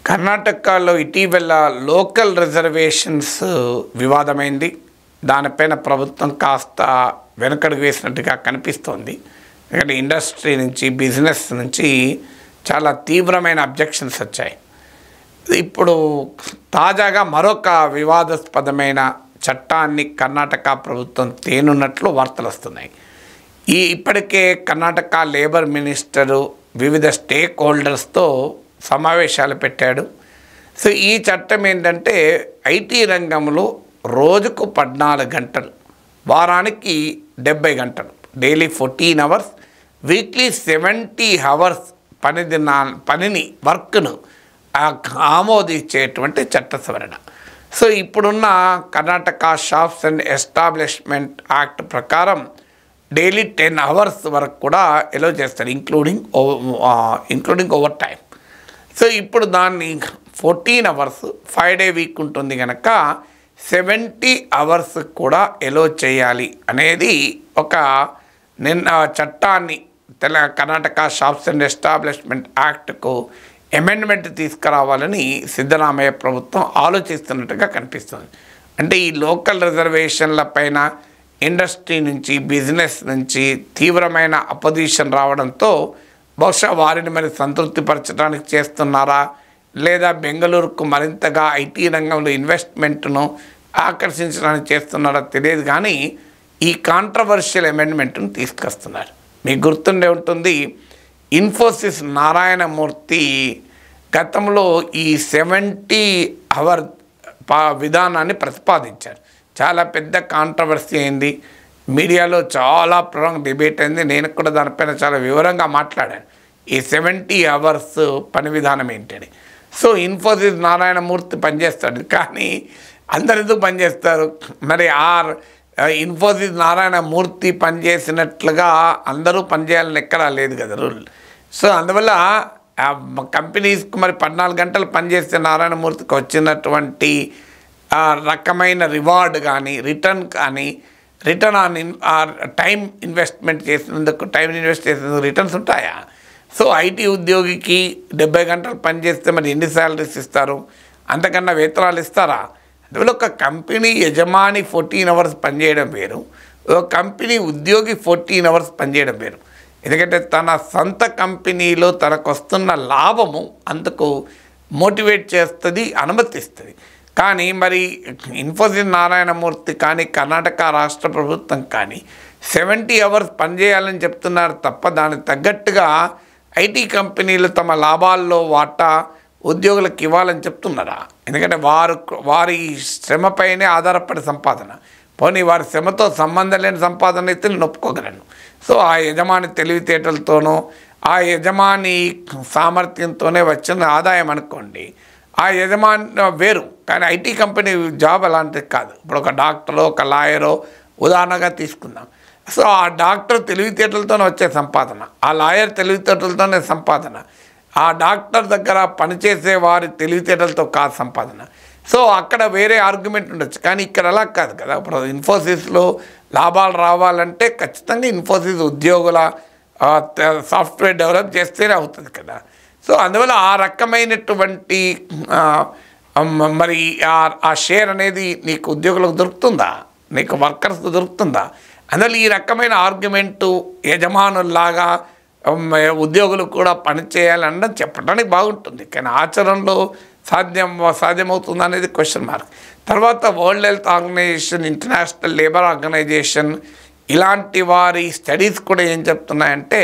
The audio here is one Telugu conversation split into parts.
కర్ణాటకలో ఇటీవల లోకల్ రిజర్వేషన్స్ వివాదమైంది. దానిపైన ప్రభుత్వం కాస్త వెనకడుగు వేసినట్టుగా కనిపిస్తోంది. ఎందుకంటే ఇండస్ట్రీ నుంచి బిజినెస్ నుంచి చాలా తీవ్రమైన అబ్జెక్షన్స్ వచ్చాయి. ఇప్పుడు తాజాగా మరొక వివాదాస్పదమైన చట్టాన్ని కర్ణాటక ప్రభుత్వం తేనున్నట్లు వార్తలు వస్తున్నాయి. ఇప్పటికే కర్ణాటక లేబర్ మినిస్టరు వివిధ స్టేక్ హోల్డర్స్తో సమావేశాలు పెట్టాడు. సో ఈ చట్టం ఏంటంటే ఐటీ రంగంలో రోజుకు 14 గంటలు, వారానికి 70 గంటలు, డైలీ 14 అవర్స్, వీక్లీ 70 అవర్స్ పనిని వర్క్ను ఆమోదించేటువంటి చట్ట సవరణ. సో ఇప్పుడున్న Karnataka shops and establishment act ప్రకారం డైలీ 10 అవర్స్ వరకు కూడా ఎలో చేస్తారు, ఇంక్లూడింగ్ ఓవర్ టైం. సో ఇప్పుడు దాన్ని 14 అవర్స్ 5 డే వీక్ ఉంటుంది కనుక 70 అవర్స్ కూడా ఎలో చేయాలి అనేది ఒక చట్టాన్ని కర్ణాటక షాప్స్ అండ్ ఎస్టాబ్లిష్మెంట్ యాక్ట్కు అమెండ్మెంట్ తీసుకురావాలని సిద్ధరామయ్య ప్రభుత్వం ఆలోచిస్తున్నట్టుగా కనిపిస్తుంది. అంటే ఈ లోకల్ రిజర్వేషన్ల పైన ఇండస్ట్రీ నుంచి బిజినెస్ నుంచి తీవ్రమైన అపోజిషన్ రావడంతో బహుశా వారిని మరి సంతృప్తిపరచడానికి చేస్తున్నారా, లేదా బెంగళూరుకు మరింతగా ఐటీ రంగంలో ఇన్వెస్ట్మెంట్ను ఆకర్షించడానికి చేస్తున్నారా తెలియదు. కానీ ఈ కాంట్రవర్షియల్ అమెండ్మెంట్ను తీసుకొస్తున్నారు. మీకు గుర్తుండే ఉంటుంది, ఇన్ఫోసిస్ నారాయణమూర్తి గతంలో ఈ 70 అవర్ విధానాన్ని ప్రతిపాదించారు. చాలా పెద్ద కాంట్రవర్సీ అయింది, మీడియాలో చాలా డిబేట్ అయింది. నేను కూడా దానిపైన చాలా వివరంగా మాట్లాడాను, ఈ 70 అవర్స్ పని విధానం ఏంటని. సో ఇన్ఫోసిస్ నారాయణమూర్తి పనిచేస్తాడు, కానీ అందరు ఎందుకు పనిచేస్తారు? మరి ఇన్ఫోసిస్ నారాయణమూర్తి పనిచేసినట్లుగా అందరూ పనిచేయాలని ఎక్కడా లేదు కదా రూల్. సో అందువల్ల కంపెనీస్కి మరి 14 గంటలు పనిచేస్తే నారాయణమూర్తికి వచ్చినటువంటి రకమైన రివార్డ్ కానీ రిటర్న్ ఆన్ టైం ఇన్వెస్ట్ చేసినందుకు రిటర్న్స్ ఉంటాయా? సో ఐటీ ఉద్యోగికి 70 గంటలు పనిచేస్తే మరి ఎన్ని శాలరీస్ ఇస్తారు? అంతకన్నా వేతనాలు ఇస్తారా? అందువల్ల ఒక కంపెనీ యజమాని 14 అవర్స్ పనిచేయడం వేరు, ఒక కంపెనీ ఉద్యోగి 14 అవర్స్ పనిచేయడం వేరు. ఎందుకంటే తన సొంత కంపెనీలో తనకు వస్తున్న లాభము అందుకు మోటివేట్ చేస్తుంది, అనుమతిస్తుంది. కానీ మరి ఇన్ఫోసిస్ నారాయణమూర్తి కానీ కర్ణాటక రాష్ట్ర ప్రభుత్వం కానీ 70 అవర్స్ పనిచేయాలని చెప్తున్నారు తప్ప దానికి తగ్గట్టుగా ఐటీ కంపెనీలు తమ లాభాల్లో వాటా ఉద్యోగులకు ఇవ్వాలని చెప్తున్నారా? ఎందుకంటే వారి శ్రమపైనే ఆధారపడే సంపాదన, పోనీ వారి శ్రమతో సంబంధం లేని సంపాదన అయితే నేను ఒప్పుకోగలను. సో ఆ యజమాని తెలివితేటలతోనో ఆ యజమాని సామర్థ్యంతోనే వచ్చిన ఆదాయం అనుకోండి, ఆ యజమాని వేరు. కానీ ఐటీ కంపెనీ జాబ్ అలాంటిది కాదు. ఇప్పుడు ఒక డాక్టరో ఒక లాయరో ఉదాహరణగా తీసుకుందాం. సో ఆ డాక్టర్ తెలివితేటలతోనే వచ్చే సంపాదన, ఆ లాయర్ తెలివితేటలతోనే సంపాదన, ఆ డాక్టర్ దగ్గర పనిచేసే వారి తెలివితేటలతో కాదు సంపాదన. సో అక్కడ వేరే ఆర్గ్యుమెంట్ ఉండొచ్చు, కానీ ఇక్కడ అలా కాదు కదా. ఇప్పుడు ఇన్ఫోసిస్లో లాభాలు రావాలంటే ఖచ్చితంగా ఇన్ఫోసిస్ ఉద్యోగుల సాఫ్ట్వేర్ డెవలప్ చేస్తేనే అవుతుంది కదా. సో అందువల్ల ఆ రకమైనటువంటి మరి ఆ షేర్ అనేది నీకు ఉద్యోగులకు దొరుకుతుందా, నీకు వర్కర్స్కు దొరుకుతుందా? అందువల్ల ఈ రకమైన ఆర్గ్యుమెంటు యజమానుల్లాగా ఉద్యోగులు కూడా పనిచేయాలన్నది చెప్పడానికి బాగుంటుంది, కానీ ఆచరణలో సాధ్యమవుతుంది అనేది క్వశ్చన్ మార్క్. తర్వాత world health organization, international labour organization ఇలాంటి వారి స్టడీస్ కూడా ఏం చెప్తున్నాయంటే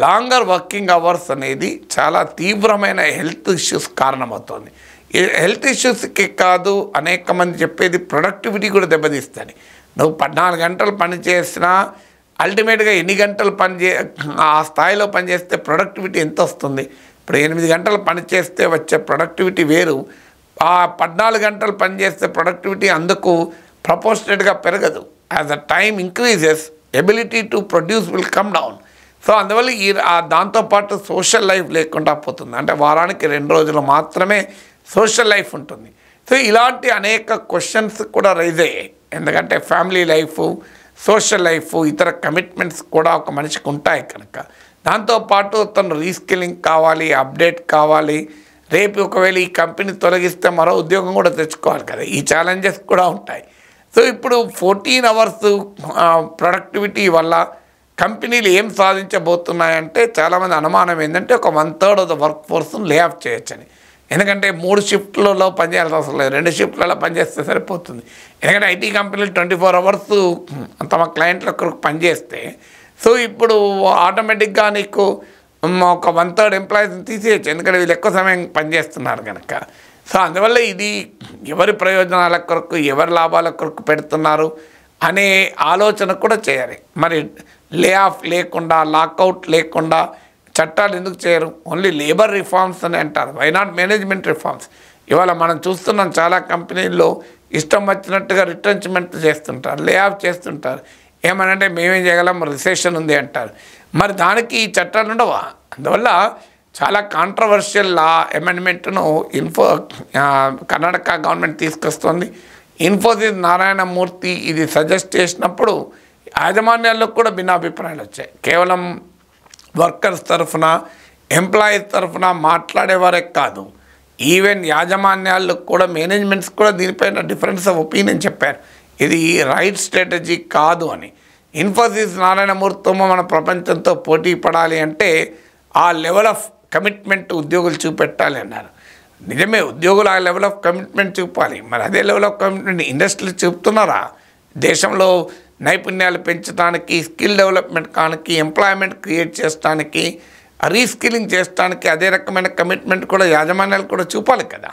లాంగర్ వర్కింగ్ అవర్స్ అనేది చాలా తీవ్రమైన హెల్త్ ఇష్యూస్ కారణమవుతుంది. హెల్త్ ఇష్యూస్కి కాదు, అనేక మంది చెప్పేది ప్రొడక్టివిటీ కూడా దెబ్బతీస్తుంది. నువ్వు 14 గంటలు పనిచేసినా అల్టిమేట్గా ఎన్ని గంటలు ఆ స్థాయిలో పనిచేస్తే ప్రొడక్టివిటీ ఎంత వస్తుంది? ఇప్పుడు 8 గంటలు పనిచేస్తే వచ్చే ప్రొడక్టివిటీ వేరు, ఆ 14 గంటలు పనిచేస్తే ప్రొడక్టివిటీ అందుకు ప్రపోర్షనేట్గా పెరగదు. As the time increases ability to produce will come down. So అందువల్ల దాంతోపాటు సోషల్ లైఫ్ లేకుండా పోతుంది. అంటే వారానికి 2 రోజులు మాత్రమే సోషల్ లైఫ్ ఉంటుంది. సో ఇలాంటి అనేక క్వశ్చన్స్ కూడా రైజ్ అయ్యాయి. ఎందుకంటే ఫ్యామిలీ లైఫ్, సోషల్ లైఫ్, ఇతర కమిట్మెంట్స్ కూడా ఒక మనిషికి ఉంటాయి కనుక దాంతోపాటు తను రీస్కిల్లింగ్ కావాలి, అప్డేట్ కావాలి, రేపు ఒకవేళ ఈ కంపెనీ తొలగిస్తే మరో ఉద్యోగం కూడా తెచ్చుకోవాలి కదా, ఈ ఛాలెంజెస్ కూడా ఉంటాయి. సో ఇప్పుడు 14 అవర్స్ ప్రొడక్టివిటీ వల్ల కంపెనీలు ఏం సాధించబోతున్నాయంటే చాలామంది అనుమానం ఏంటంటే ఒక 1/3 of the work ఫోర్స్ను lay off చేయొచ్చని. ఎందుకంటే 3 షిఫ్ట్లలో పనిచేయాల్సిన అవసరం లేదు, 2 షిఫ్ట్లలో పనిచేస్తే సరిపోతుంది. ఎందుకంటే ఐటీ కంపెనీలు 24 అవర్స్ తమ క్లయింట్ల కొరకు పనిచేస్తే సో ఇప్పుడు ఆటోమేటిక్గా నీకు ఒక 1/3 ఎంప్లాయీస్ని తీసేయచ్చు, ఎందుకంటే వీళ్ళు ఎక్కువ సమయం పనిచేస్తున్నారు కనుక. సో అందువల్ల ఇది ఎవరి ప్రయోజనాల కొరకు ఎవరి లాభాల కొరకు పెడుతున్నారు అనే ఆలోచన కూడా చేయాలి. మరి లే ఆఫ్ లేకుండా లాకౌట్ లేకుండా చట్టాలు ఎందుకు చేయరు? ఓన్లీ లేబర్ రిఫార్మ్స్ అని అంటారు, వై నాట్ మేనేజ్మెంట్ రిఫార్మ్స్? ఇవాళ మనం చూస్తున్నాం చాలా కంపెనీల్లో ఇష్టం వచ్చినట్టుగా రిట్రెంచ్మెంట్ చేస్తుంటారు, లే ఆఫ్ చేస్తుంటారు. ఏమనంటే మేమేం చేయగలం, రిసెషన్ ఉంది అంటారు. మరి దానికి ఈ చట్టాలు ఉండవా? అందువల్ల చాలా కాంట్రవర్షియల్ లా అమెండ్మెంట్ను కర్ణాటక గవర్నమెంట్ తీసుకొస్తుంది. ఇన్ఫోసిస్ నారాయణమూర్తి ఇది సజెస్ట్ చేసినప్పుడు యాజమాన్యాల్లో కూడా భిన్నాభిప్రాయాలు వచ్చాయి. కేవలం వర్కర్స్ తరఫున ఎంప్లాయీస్ తరఫున మాట్లాడేవారే కాదు, ఈవెన్ యాజమాన్యాల్లో కూడా మేనేజ్మెంట్స్ కూడా దీనిపైన డిఫరెన్స్ ఆఫ్ ఒపీనియన్ చెప్పారు, ఇది రైట్ స్ట్రాటజీ కాదు అని. ఇన్ఫోసిస్ నారాయణమూర్తితో మన ప్రపంచంతో పోటీ పడాలి అంటే ఆ లెవెల్ ఆఫ్ కమిట్మెంట్ ఉద్యోగులు చూపెట్టాలి అన్నారు. నిజమే, ఉద్యోగులు ఆ లెవెల్ ఆఫ్ కమిట్మెంట్ చూపాలి. మరి అదే లెవెల్ ఆఫ్ కమిట్మెంట్ ఇండస్ట్రీలు చూపుతున్నారా? దేశంలో నైపుణ్యాలు పెంచడానికి, స్కిల్ డెవలప్మెంట్ కానికి, ఎంప్లాయ్మెంట్ క్రియేట్ చేయడానికి, రీస్కిల్లింగ్ చేయడానికి అదే రకమైన కమిట్మెంట్ కూడా యాజమాన్యాలు కూడా చూపాలి కదా.